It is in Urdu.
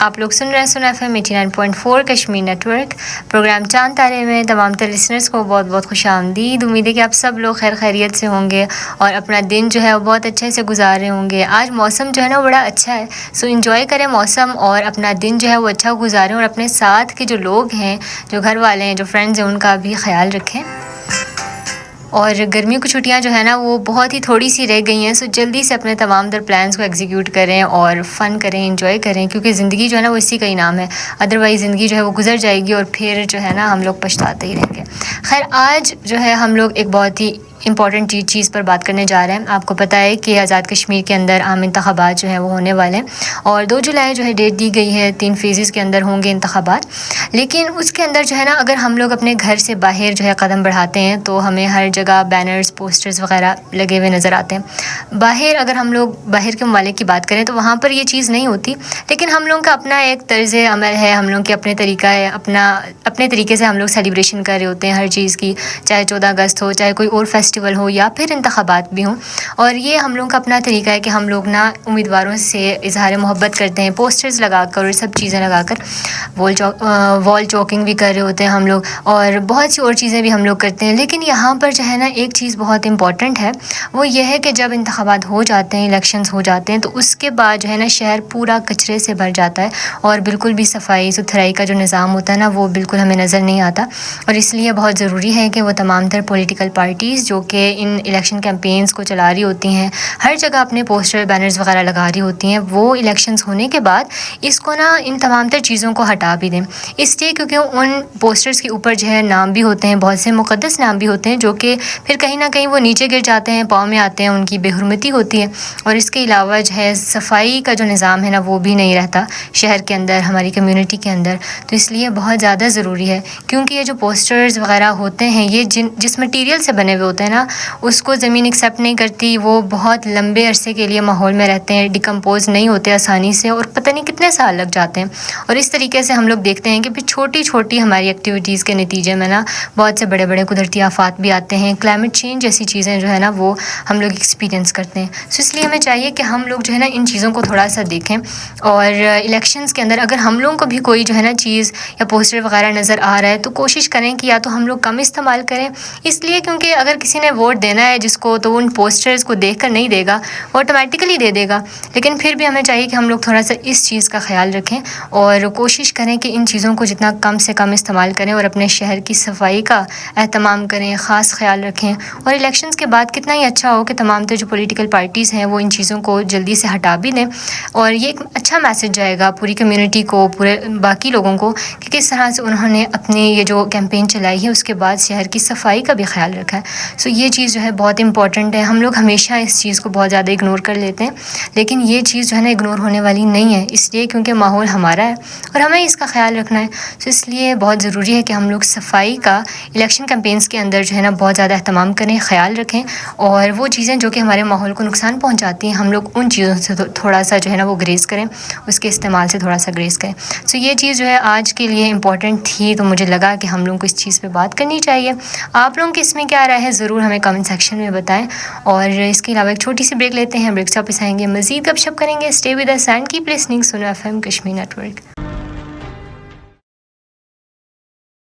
آپ لوگ سن رہے ہیں سنا FM 89.4 Kashmir network programme چاند تارے میں تمام تر لسنرز کو بہت بہت خوش آمدید. امید ہے کہ آپ سب لوگ خیر خیریت سے ہوں گے اور اپنا دن جو ہے وہ بہت اچھے سے گزار رہے ہوں گے. آج موسم جو ہے نا وہ بڑا اچھا ہے, سو انجوائے کریں موسم اور اپنا دن جو ہے وہ اچھا گزاریں اور اپنے ساتھ کے جو لوگ ہیں, جو گھر والے ہیں, جو فرینڈز ہیں, ان کا بھی خیال رکھیں. اور گرمیوں کی چھٹیاں جو ہے نا وہ بہت ہی تھوڑی سی رہ گئی ہیں, سو جلدی سے اپنے تمام در پلانس کو ایگزیکیوٹ کریں اور فن کریں, انجوائے کریں, کیونکہ زندگی جو ہے نا وہ اسی کا انعام ہے. ادروائز زندگی جو ہے وہ گزر جائے گی اور پھر جو ہے نا ہم لوگ پچھتاتے ہی رہیں گے. خیر, آج جو ہے ہم لوگ ایک بہت ہی امپورٹنٹ چیز پر بات کرنے جا رہے ہیں. آپ کو پتہ ہے کہ آزاد کشمیر کے اندر عام انتخابات جو ہیں وہ ہونے والے ہیں اور 2 جولائی جو ہے ڈیٹ دی گئی ہے. 3 فیزز کے اندر ہوں گے انتخابات, لیکن اس کے اندر جو ہے نا اگر ہم لوگ اپنے گھر سے باہر جو ہے قدم بڑھاتے ہیں تو ہمیں ہر جگہ بینرز, پوسٹرز وغیرہ لگے ہوئے نظر آتے ہیں. باہر اگر ہم لوگ باہر کے ممالک کی بات کریں تو وہاں پر یہ چیز نہیں ہوتی, لیکن ہم لوگوں کا اپنا ایک طرز عمل ہے, ہم لوگوں کے اپنے طریقہ ہے, اپنے طریقے سے ہم لوگ سیلیبریشن کر رہے ہوتے ہیں ہر چیز کی, چاہے 14 اگست ہو, چاہے کوئی اور فیسٹیول ہو یا پھر انتخابات بھی ہوں. اور یہ ہم لوگوں کا اپنا طریقہ ہے کہ ہم لوگ نا امیدواروں سے اظہار محبت کرتے ہیں, پوسٹرز لگا کر اور سب چیزیں لگا کر, وال چوکنگ بھی کر رہے ہوتے ہیں ہم لوگ, اور بہت سی اور چیزیں بھی ہم لوگ کرتے ہیں. لیکن یہاں پر جو ہے نا ایک چیز بہت امپورٹنٹ ہے, وہ یہ ہے کہ جب انتخابات ہو جاتے ہیں, الیکشنز ہو جاتے ہیں, تو اس کے بعد جو ہے نا شہر پورا کچرے سے بھر جاتا ہے اور بالکل بھی صفائی ستھرائی کا جو نظام ہوتا ہے نا وہ بالکل ہمیں نظر نہیں آتا. اور اس لیے بہت ضروری ہے کہ وہ تمام تر پولیٹیکل پارٹیز جو کہ ان الیکشن کیمپینز کو چلا رہی ہوتی ہیں, ہر جگہ اپنے پوسٹر بینرز وغیرہ لگا رہی ہوتی ہیں, وہ الیکشنز ہونے کے بعد اس کو نا ان تمام تر چیزوں کو ہٹا بھی دیں. اس لیے کیونکہ ان پوسٹرز کے اوپر جو ہے نام بھی ہوتے ہیں, بہت سے مقدس نام بھی ہوتے ہیں, جو کہ پھر کہیں نہ کہیں وہ نیچے گر جاتے ہیں, پاؤں میں آتے ہیں, ان کی بے حرمتی ہوتی ہے. اور اس کے علاوہ جو ہے صفائی کا جو نظام ہے نا وہ بھی نہیں رہتا شہر کے اندر, ہماری کمیونٹی کے اندر. تو اس لیے بہت زیادہ ضروری ہے, کیونکہ یہ جو پوسٹرز وغیرہ ہوتے ہیں یہ جس مٹیریل سے بنے ہوئے ہوتے ہیں نا اس کو زمین ایکسیپٹ نہیں کرتی, وہ بہت لمبے عرصے کے لیے ماحول میں رہتے ہیں, ڈیکمپوز نہیں ہوتے آسانی سے, اور پتہ نہیں کتنے سال لگ جاتے ہیں. اور اس طریقے سے ہم لوگ دیکھتے ہیں کہ پھر چھوٹی چھوٹی ہماری ایکٹیویٹیز کے نتیجے میں نا بہت سے بڑے بڑے قدرتی آفات بھی آتے ہیں, کلائمیٹ چینج جیسی چیزیں جو ہے نا وہ ہم لوگ ایکسپیرینس کرتے ہیں. سو اس لیے ہمیں چاہیے کہ ہم لوگ جو ہے نا ان چیزوں کو تھوڑا سا دیکھیں, اور الیکشنز کے اندر اگر ہم لوگوں کو بھی کوئی جو ہے نا چیز یا پوسٹر وغیرہ نظر آ رہا ہے تو کوشش کریں کہ یا تو ہم لوگ کم استعمال کریں, اس لیے کیونکہ اگر کسی نے ووٹ دینا ہے جس کو, تو ان پوسٹرز کو دیکھ کر نہیں دے گا, آٹومیٹیکلی دے دے گا. لیکن پھر بھی ہمیں چاہیے کہ ہم لوگ تھوڑا سا اس چیز کا خیال رکھیں اور کوشش کریں کہ ان چیزوں کو جتنا کم سے کم استعمال کریں اور اپنے شہر کی صفائی کا اہتمام کریں, خاص خیال رکھیں. اور الیکشنز کے بعد کتنا ہی اچھا ہو کہ تمام تر جو پولیٹیکل پارٹیز ہیں وہ ان چیزوں کو جلدی سے ہٹا بھی دیں, اور یہ ایک اچھا میسج جائے گا پوری کمیونٹی کو, پورے باقی لوگوں کو, کہ کس طرح سے انہوں نے اپنی یہ جو کیمپین چلائی ہے اس کے بعد شہر کی صفائی کا بھی خیال رکھا ہے. سو یہ چیز جو ہے بہت امپورٹنٹ ہے. ہم لوگ ہمیشہ اس چیز کو بہت زیادہ اگنور کر لیتے ہیں, لیکن یہ چیز جو ہے نا اگنور ہونے والی نہیں ہے, اس لیے کیونکہ ماحول ہمارا ہے اور ہمیں اس کا خیال رکھنا ہے. سو اس لیے بہت ضروری ہے کہ ہم لوگ صفائی کا الیکشن کیمپینز کے اندر جو ہے نا بہت زیادہ اہتمام کریں, خیال رکھیں, اور وہ چیزیں جو کہ ہمارے ماحول کو نقصان پہنچاتی ہیں ہم لوگ ان چیزوں سے تھوڑا سا جو ہے نا وہ گریز کریں, اس کے استعمال سے تھوڑا سا گریز کریں. سو یہ چیز جو ہے آج کے لیے امپورٹنٹ تھی, تو مجھے لگا کہ ہم لوگوں کو اس چیز پہ بات کرنی چاہیے. آپ لوگوں کی اس میں کیا رائے ہے ضرور ہمیں کمنٹ سیکشن میں بتائیں. اور اس کے علاوہ ایک چھوٹی سی بریک لیتے ہیں, بریک سے واپس آئیں گے, مزید گپ شپ کریں گے. Stay with us and keep listening سنا FM کشمیر نیٹ ورک.